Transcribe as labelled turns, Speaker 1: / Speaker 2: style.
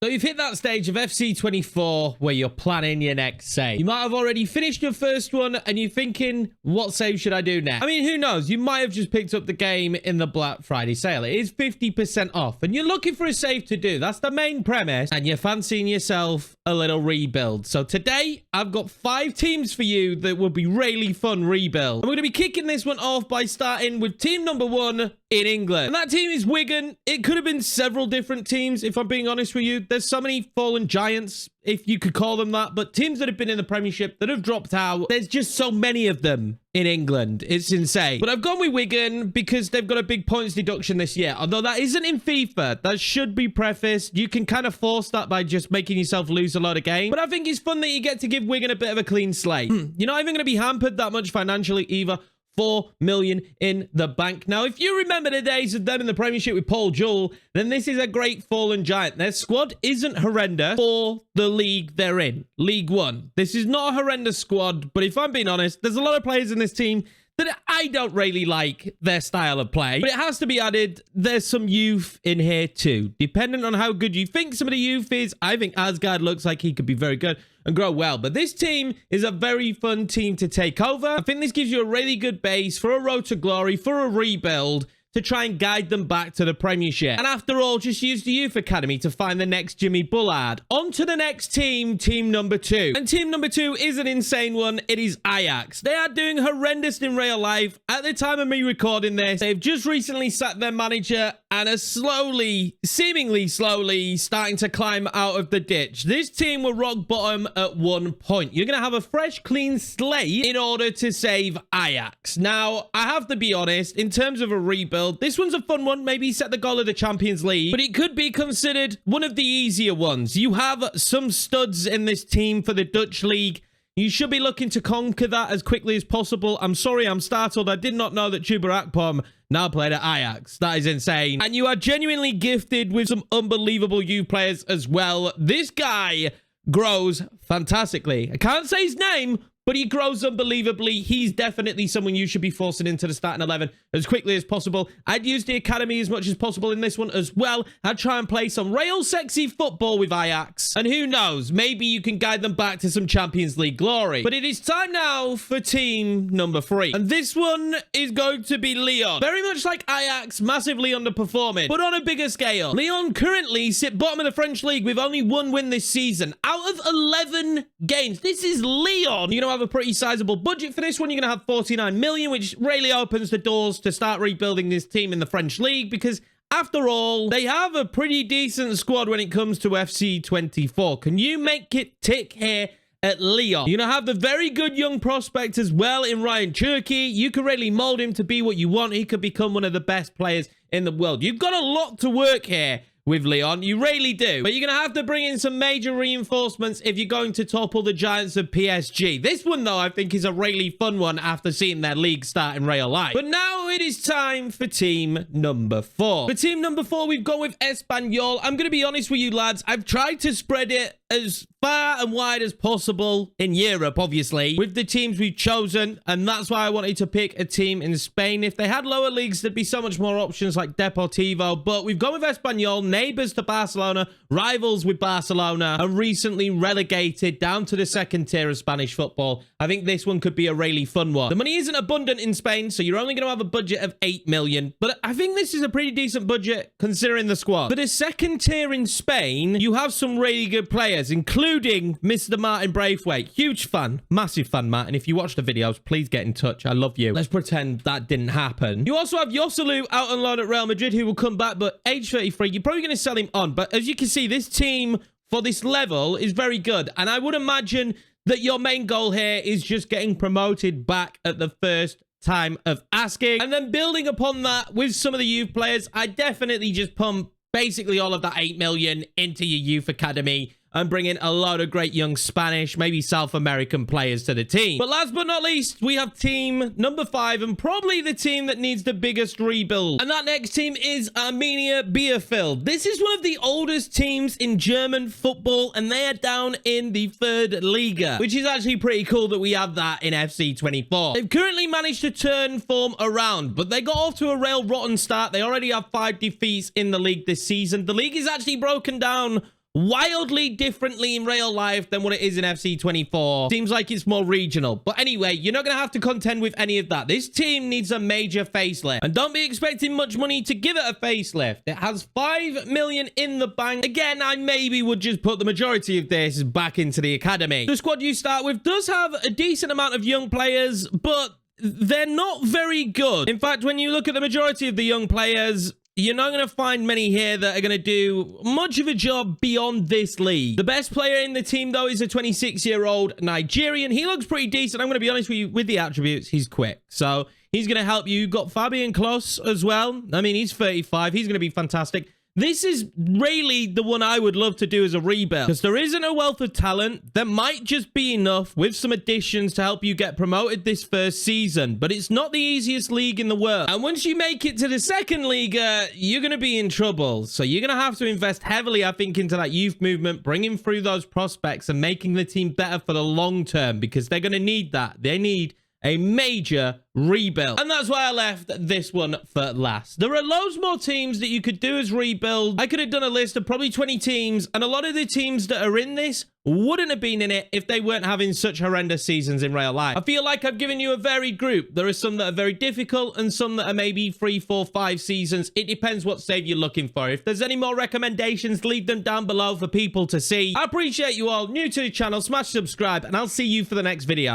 Speaker 1: So you've hit that stage of FC24 where you're planning your next save. You might have already finished your first one and you're thinking, what save should I do next? I mean, who knows? You might have just picked up the game in the Black Friday sale. It is 50% off and you're looking for a save to do. That's the main premise. And you're fancying yourself a little rebuild. So today, I've got 5 teams for you that will be really fun rebuild. And we're going to be kicking this one off by starting with team number 1 in England. And that team is Wigan. It could have been several different teams, if I'm being honest with you. There's so many fallen giants, if you could call them that, but teams that have been in the Premiership that have dropped out, there's just so many of them in England. It's insane. But I've gone with Wigan because they've got a big points deduction this year. Although that isn't in FIFA. That should be prefaced. You can kind of force that by just making yourself lose a lot of games. But I think it's fun that you get to give Wigan a bit of a clean slate. You're not even going to be hampered that much financially either. 4 million in the bank. Now, if you remember the days of them in the Premiership with Paul Jewell, then this is a great fallen giant. Their squad isn't horrendous for the league they're in, League One. This is not a horrendous squad, but if I'm being honest, there's a lot of players in this team that I don't really like their style of play. But it has to be added, there's some youth in here too. Depending on how good you think some of the youth is, I think Asgard looks like he could be very good and grow well. But this team is a very fun team to take over. I think this gives you a really good base for a road to glory, for a rebuild, to try and guide them back to the Premiership. And after all, just use the Youth Academy to find the next Jimmy Bullard. On to the next team, team number 2. And team number 2 is an insane one. It is Ajax. They are doing horrendous in real life. At the time of me recording this, they've just recently sacked their manager and are slowly, seemingly slowly, starting to climb out of the ditch. This team were rock bottom at one point. You're going to have a fresh, clean slate in order to save Ajax. Now, I have to be honest, in terms of a rebuild, this one's a fun one. Maybe set the goal of the Champions League, but it could be considered one of the easier ones. You have some studs in this team for the Dutch League. You should be looking to conquer that as quickly as possible. I'm sorry, I'm startled. I did not know that Chuba Akpom now played at Ajax. That is insane. And you are genuinely gifted with some unbelievable youth players as well. This guy grows fantastically. I can't say his name, but he grows unbelievably. He's definitely someone you should be forcing into the starting 11 as quickly as possible. I'd use the academy as much as possible in this one as well. I'd try and play some real sexy football with Ajax. And who knows, maybe you can guide them back to some Champions League glory. But it is time now for team number 3. And this one is going to be Lyon. Very much like Ajax, massively underperforming, but on a bigger scale. Lyon currently sit bottom of the French league with only 1 win this season. Out of 11 games. This is Lyon. You know, have a pretty sizable budget for this one. You're going to have 49 million, which really opens the doors to start rebuilding this team in the French league because after all, they have a pretty decent squad when it comes to FC24. Can you make it tick here at Lyon? You're going to have the very good young prospect as well in Ryan Yorkie. You can really mold him to be what you want. He could become one of the best players in the world. You've got a lot to work here with Lyon. You really do. But you're going to have to bring in some major reinforcements if you're going to topple the giants of PSG. This one, though, I think is a really fun one after seeing their league start in real life. But now it is time for team number 4. For team number 4, we've gone with Espanyol. I'm going to be honest with you, lads. I've tried to spread it as far and wide as possible in Europe, obviously, with the teams we've chosen, and that's why I wanted to pick a team in Spain. If they had lower leagues, there'd be so much more options like Deportivo, but we've gone with Espanyol, neighbours to Barcelona, rivals with Barcelona, and recently relegated down to the second tier of Spanish football. I think this one could be a really fun one. The money isn't abundant in Spain, so you're only going to have a budget of 8 million, but I think this is a pretty decent budget considering the squad. For the second tier in Spain, you have some really good players, including Mr. Martin Braithwaite. Huge fan, massive fan, Martin. If you watch the videos, please get in touch. I love you. Let's pretend that didn't happen. You also have Joselu out on loan at Real Madrid, who will come back, but age 33, you're probably going to sell him on. But as you can see, this team for this level is very good. And I would imagine that your main goal here is just getting promoted back at the first time of asking. And then building upon that with some of the youth players, I definitely just pump basically all of that 8 million into your youth academy and bring in a lot of great young Spanish, maybe South American players to the team. But last but not least, we have team number 5, and probably the team that needs the biggest rebuild. And that next team is Armenia Bielefeld. This is one of the oldest teams in German football, and they are down in the 3rd Liga, which is actually pretty cool that we have that in FC24. They've currently managed to turn form around, but they got off to a real rotten start. They already have 5 defeats in the league this season. The league is actually broken down wildly differently in real life than what it is in FC24. Seems like it's more regional. But anyway, you're not going to have to contend with any of that. This team needs a major facelift. And don't be expecting much money to give it a facelift. It has 5 million in the bank. Again, I maybe would just put the majority of this back into the academy. The squad you start with does have a decent amount of young players, but they're not very good. In fact, when you look at the majority of the young players, you're not going to find many here that are going to do much of a job beyond this league. The best player in the team, though, is a 26-year-old Nigerian. He looks pretty decent. I'm going to be honest with you, with the attributes, he's quick. So he's going to help you. You've got Fabian Klos as well. I mean, he's 35. He's going to be fantastic. This is really the one I would love to do as a rebuild, because there isn't a wealth of talent. There might just be enough with some additions to help you get promoted this first season, but it's not the easiest league in the world. And once you make it to the second league, you're going to be in trouble. So you're going to have to invest heavily, I think, into that youth movement, bringing through those prospects and making the team better for the long term, because they're going to need that. They need a major rebuild. And that's why I left this one for last. There are loads more teams that you could do as rebuild. I could have done a list of probably 20 teams, and a lot of the teams that are in this wouldn't have been in it if they weren't having such horrendous seasons in real life. I feel like I've given you a varied group. There are some that are very difficult and some that are maybe 3, 4, 5 seasons. It depends what save you're looking for. If there's any more recommendations, leave them down below for people to see. I appreciate you all. New to the channel, smash subscribe, and I'll see you for the next video.